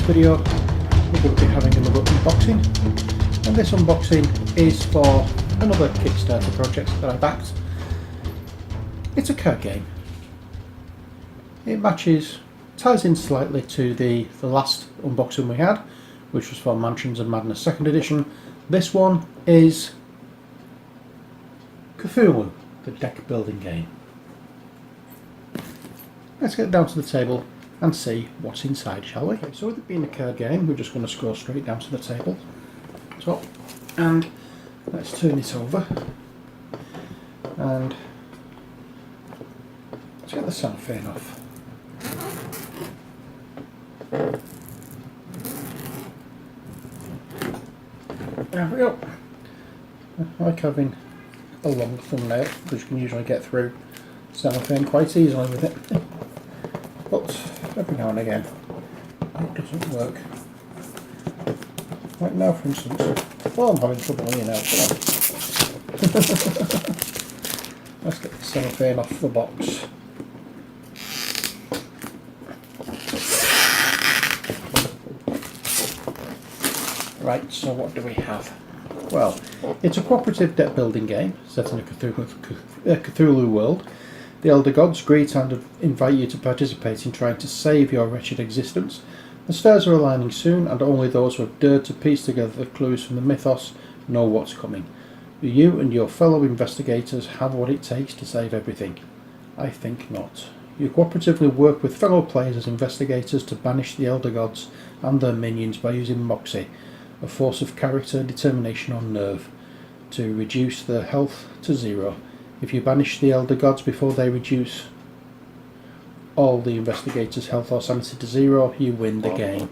this video we're going to be having another unboxing, and this unboxing is for another Kickstarter project that I backed. It's a card game. It ties in slightly to the last unboxing we had, which was for Mansions of Madness 2nd edition. This one is Cthulhu, the deck building game. Let's get down to the table and see what's inside, shall we? Okay, so with it being a card game, we're just going to scroll straight down to the table. So, and let's turn this over. And let's get the cellophane off. There we go. I like having a long thumbnail because you can usually get through cellophane quite easily with it. But every now and again it doesn't work. Like now, for instance. Well, I'm having trouble here now. Let's get the cellophane off the box. Right, so what do we have? Well, it's a cooperative deck building game set in a Cthulhu world. The Elder Gods greet and invite you to participate in trying to save your wretched existence. The stars are aligning soon, and only those who have dared to piece together the clues from the mythos know what's coming. You and your fellow investigators have what it takes to save everything. I think not. You cooperatively work with fellow players as investigators to banish the Elder Gods and their minions by using Moxie, a force of character, determination or nerve, to reduce their health to 0. If you banish the Elder Gods before they reduce all the investigators' health or sanity to 0, you win the game.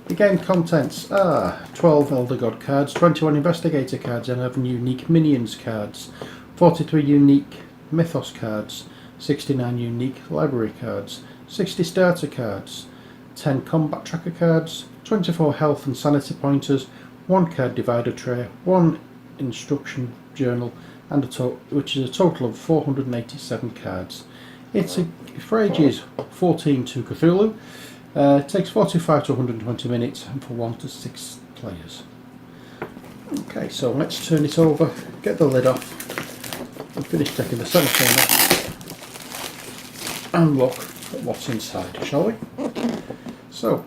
The game contents are 12 Elder God cards, 21 Investigator cards, 11 unique Minions cards, 43 unique Mythos cards, 69 unique Library cards, 60 Starter cards, 10 Combat Tracker cards, 24 Health and Sanity pointers, 1 card divider tray, 1 instruction journal, and which is a total of 487 cards. It's for ages 14 to Cthulhu. It takes 45 to 120 minutes, and for 1 to 6 players. Okay, so let's turn it over, get the lid off, and finish taking the cellophane off, and look at what's inside, shall we? So,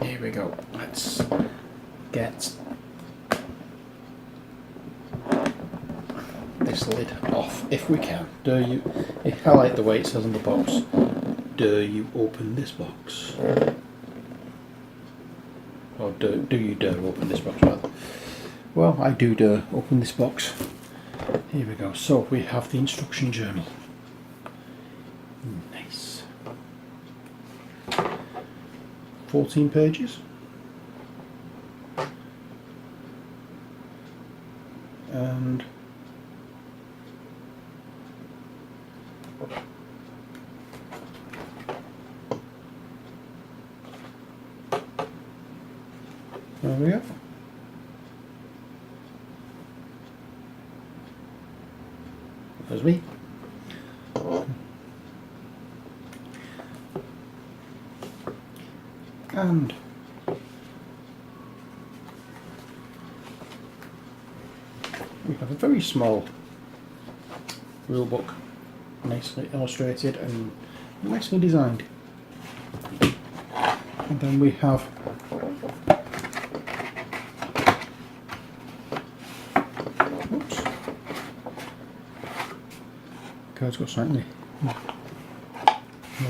here we go. Let's get this lid off if we can. I like the way it says on the box, do you open this box? Or do you dare open this box rather? Well, I do dare open this box. Here we go. So we have the instruction journal. Nice. 14 pages. And there we go. There's me. And we have a very small rule book, nicely illustrated and nicely designed. And then we have card's got slightly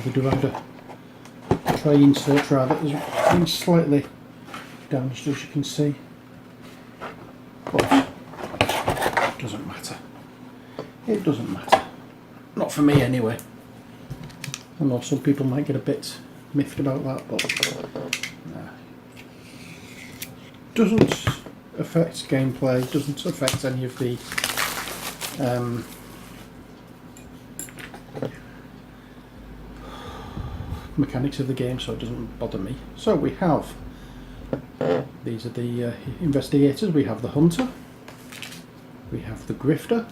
the divider tray insert rather is been slightly damaged, as you can see, but it doesn't matter. It doesn't matter. Not for me anyway. I know some people might get a bit miffed about that, but doesn't affect gameplay, doesn't affect any of the mechanics of the game, so it doesn't bother me. So we have, these are the investigators. We have the hunter, we have the grifter,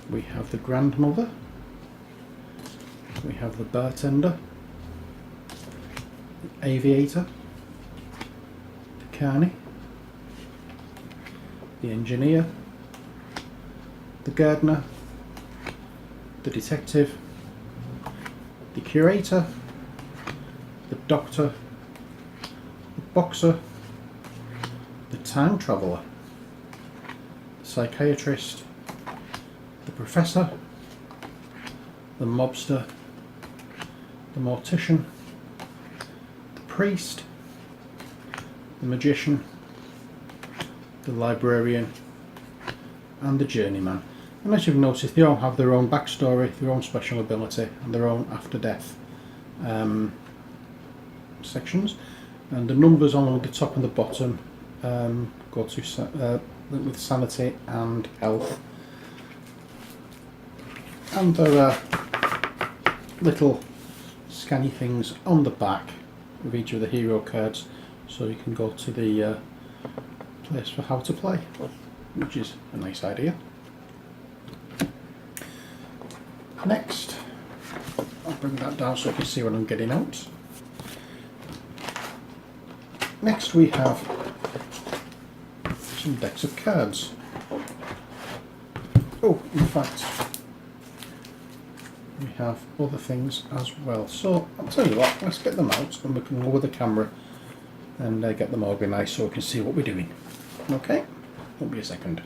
we have the grandmother, we have the bartender, the aviator, the carney, the engineer, the gardener, the detective, the curator, the doctor, the boxer, the time traveller, the psychiatrist, the professor, the mobster, the mortician, the priest, the magician, the librarian, and the journeyman. And as you've noticed, they all have their own backstory, their own special ability, and their own after-death sections. And the numbers on the top and the bottom go to with sanity and health. And there are little scanny things on the back of each of the hero cards, so you can go to the place for how to play, which is a nice idea. Next, I'll bring that down so you can see what I'm getting out. Next we have some decks of cards. Oh, in fact, we have other things as well. So I'll tell you what, let's get them out and we can lower the camera and get them organised so we can see what we're doing. Okay, won't be a second.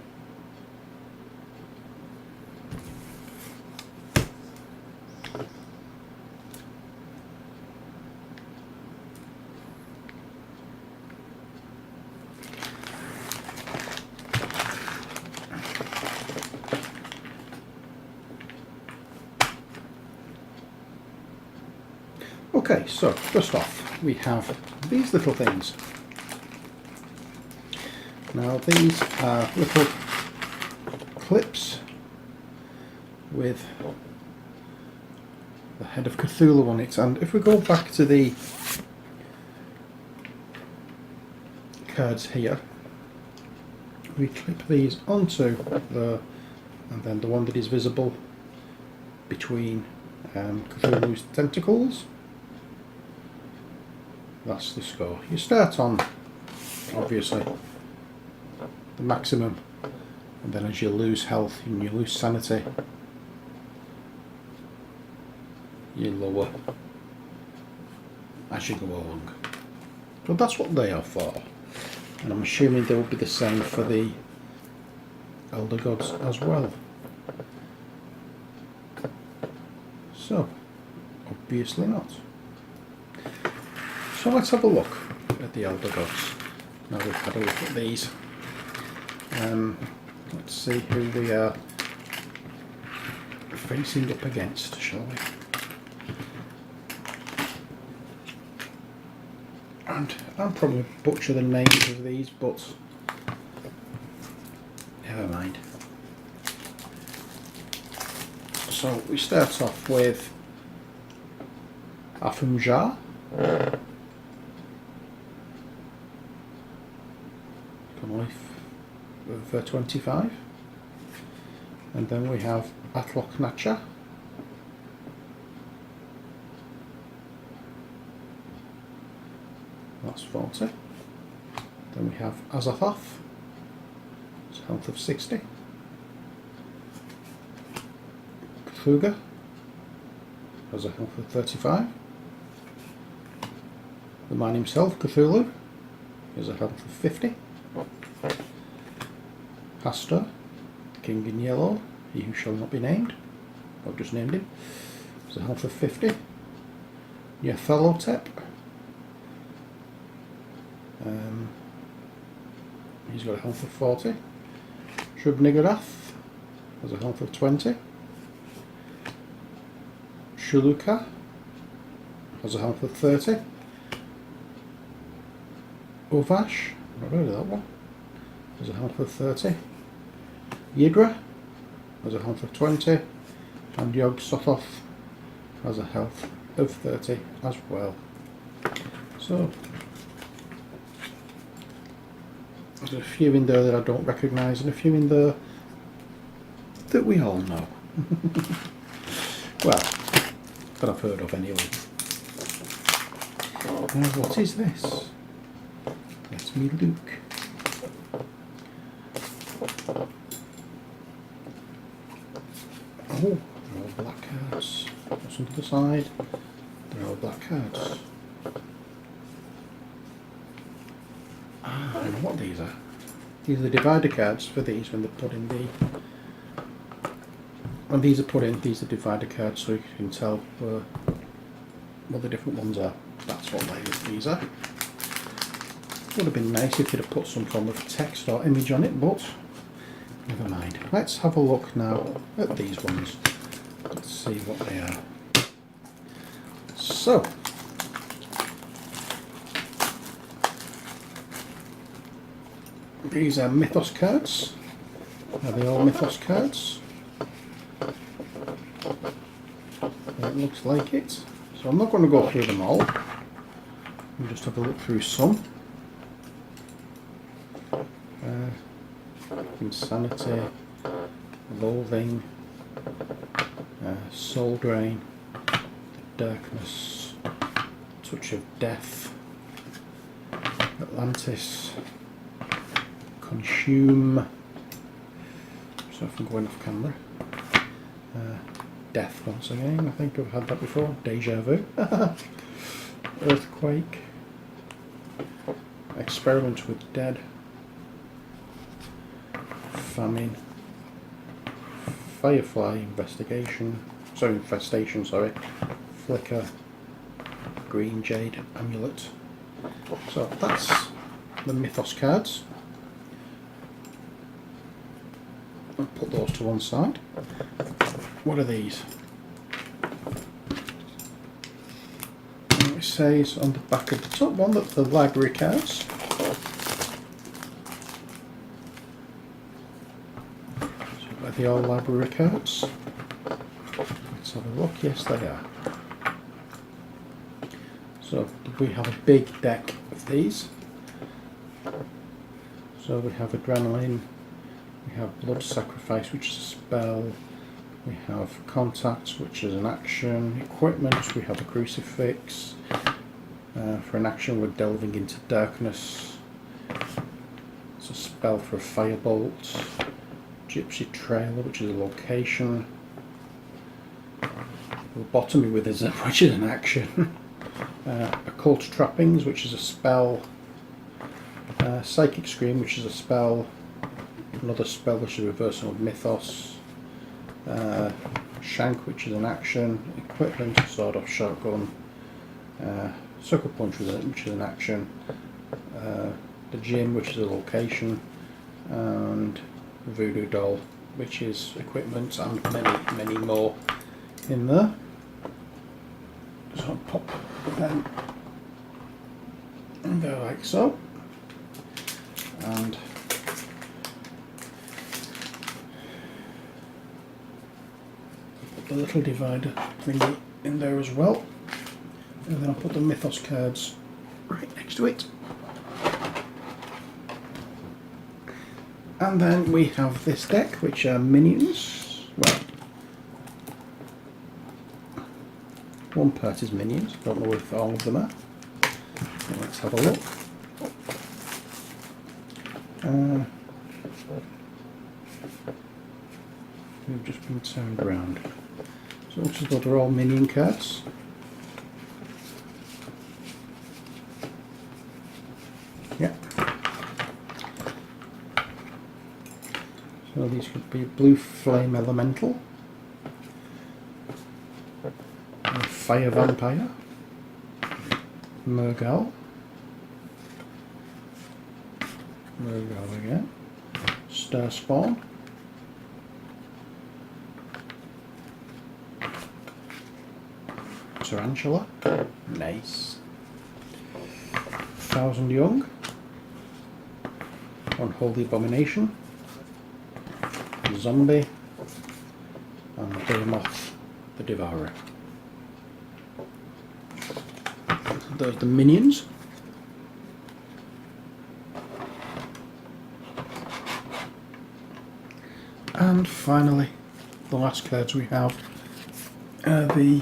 Okay, so first off we have these little things. Now these are little clips with the head of Cthulhu on it, and if we go back to the cards here, we clip these onto and then the one that is visible between Cthulhu's tentacles. That's the score. You start on, obviously, the maximum, and then as you lose health and you lose sanity, you lower as you go along. So that's what they are for, and I'm assuming they will be the same for the Elder Gods as well. So, obviously not. So let's have a look at the Elder Gods. Now we've had a look at these. Let's see who they are facing up against, shall we? And I'll probably butcher the names of these, but never mind. So we start off with Afumjar. Life of 25, and then we have Atlok Nacha, that's 40. Then we have Azathoth, it's health of 60. Cthulhu has a health of 35. The man himself, Cthulhu, has a health of 50. Hastur, the king in yellow, he who shall not be named, I've just named him, has a health of 50. Yathalotep, he's got a health of 40. Shub-Niggurath has a health of 20. Shuluka has a health of 30. Uvash, I've heard of that one, has a health of 30. Yidra has a health of 20, and Yog-Sothoth has a health of 30 as well. So there's a few in there that I don't recognise, and a few in there that we all know. Well, that I've heard of anyway. Now what is this? Let me look. Oh, they're all black cards. What's on the other side? They're all black cards. Ah, I know what these are. These are the divider cards for these when they're put in the... When these are put in, these are divider cards, so you can tell what the different ones are. That's what these are. Would have been nice if you'd have put some form of text or image on it, but never mind. Let's have a look now at these ones. Let's see what they are. So, these are Mythos cards. Are they all Mythos cards? It looks like it. So I'm not going to go through them all. I'll just have a look through some. Insanity, Loathing, Soul Drain, Darkness, Touch of Death, Atlantis, Consume, so if I'm going off camera, Death once again, I think I've had that before, Deja Vu, Earthquake, Experiment with Dead, Famine, Firefly Infestation, Flicker, Green Jade Amulet. So that's the Mythos cards. I'll put those to one side. What are these? It says on the back of the top one that the library cards. Are they all library cards? Let's have a look. Yes, they are. So we have a big deck of these. So we have Adrenaline, we have Blood Sacrifice, which is a spell, we have Contact, which is an action, Equipment, we have a Crucifix, for an action we're Delving into Darkness, it's a spell for a Firebolt, Gypsy Trailer, which is a location, Lobotomy Withism, which is an action, Occult Trappings, which is a spell, Psychic Scream, which is a spell, another spell which is Reversal of Mythos, Shank, which is an action, Equipment, Sword Off Shotgun, Sucker Punch, which is an action, the Gym, which is a location, and Voodoo Doll, which is equipment, and many more in there. So I'll pop them in there like so, and put the little divider thingy in there as well, and then I'll put the Mythos cards right next to it. And then we have this deck, which are minions. Well, one part is minions, don't know if all of them are. So let's have a look. We've just been turned around. So looks as though they're all minion cards. Yeah. So these could be Blue Flame Elemental, Fire Vampire, Murgal again, Star Spawn, Tarantula, nice, Thousand Young, Unholy Abomination, Zombie, and Behemoth the Devourer. There's the minions. And finally, the last cards we have are the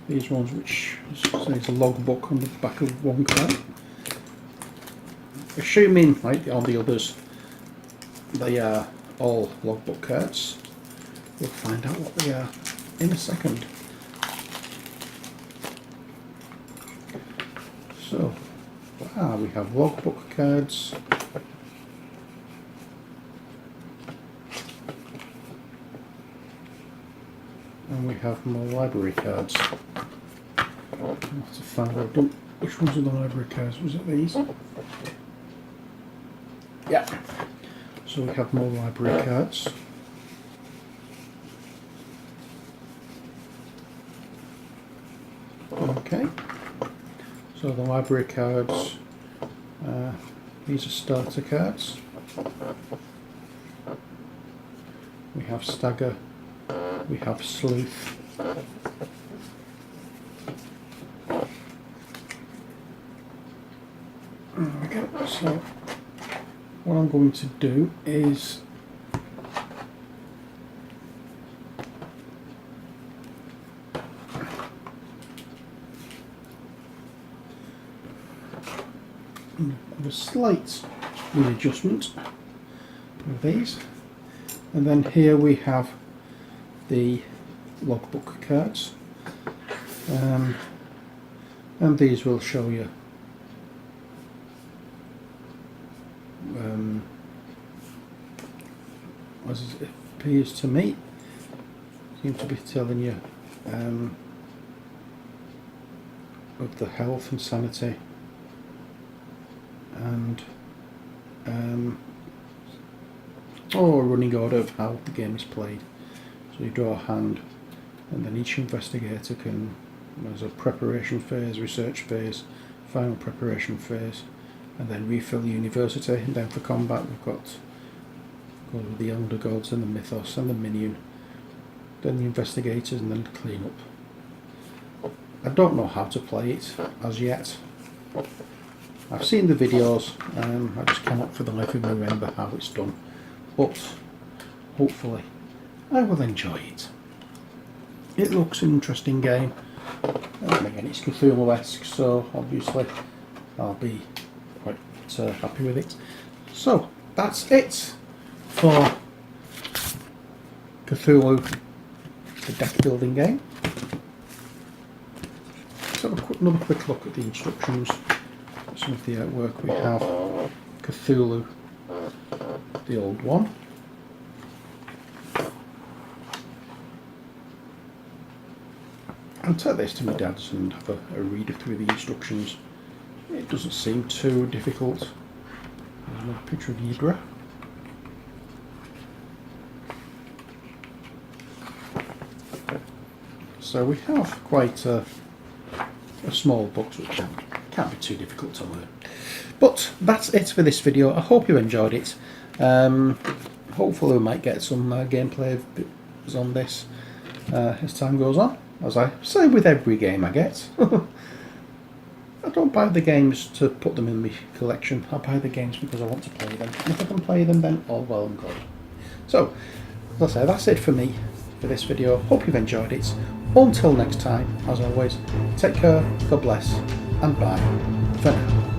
these ones which says a logbook on the back of one card. Assuming, like all the others, they are all logbook cards. We'll find out what they are in a second. So, we have logbook cards. And we have more library cards. I'll have to find out which ones are the library cards. Was it these? Yeah. So we have more library cards. Okay. So the library cards, these are starter cards. We have Stagger, we have Sleuth. There we go. So what I'm going to do is have a slight readjustment of these, and then here we have the logbook cards, and these will show you as it appears to me, seem to be telling you of the health and sanity and a running order of how the game is played. So you draw a hand, and then each investigator can, there's a preparation phase, research phase, final preparation phase, and then refill university. And then for combat we've got the elder gods and the mythos and the minion, then the investigators, and then clean up. I don't know how to play it as yet. I've seen the videos, I just cannot for the life of me remember how it's done, but hopefully I will enjoy it. It looks an interesting game, and again it's Cthulhu-esque, so obviously I'll be quite happy with it. So that's it for Cthulhu, the deck building game. Let's have another quick look at the instructions. Some of the artwork. We have Cthulhu, the old one. I'll take this to my dad's and have a read through the instructions. It doesn't seem too difficult. There's another picture of Hydra. So we have quite a small book, which can't be too difficult to learn. But that's it for this video. I hope you enjoyed it. Hopefully we might get some gameplay on this as time goes on. As I say with every game I get. I don't buy the games to put them in my collection. I buy the games because I want to play them. And if I can play them, then all well and good. So, as I say, that's it for me for this video. Hope you've enjoyed it. Until next time, as always, take care, God bless, and bye for now.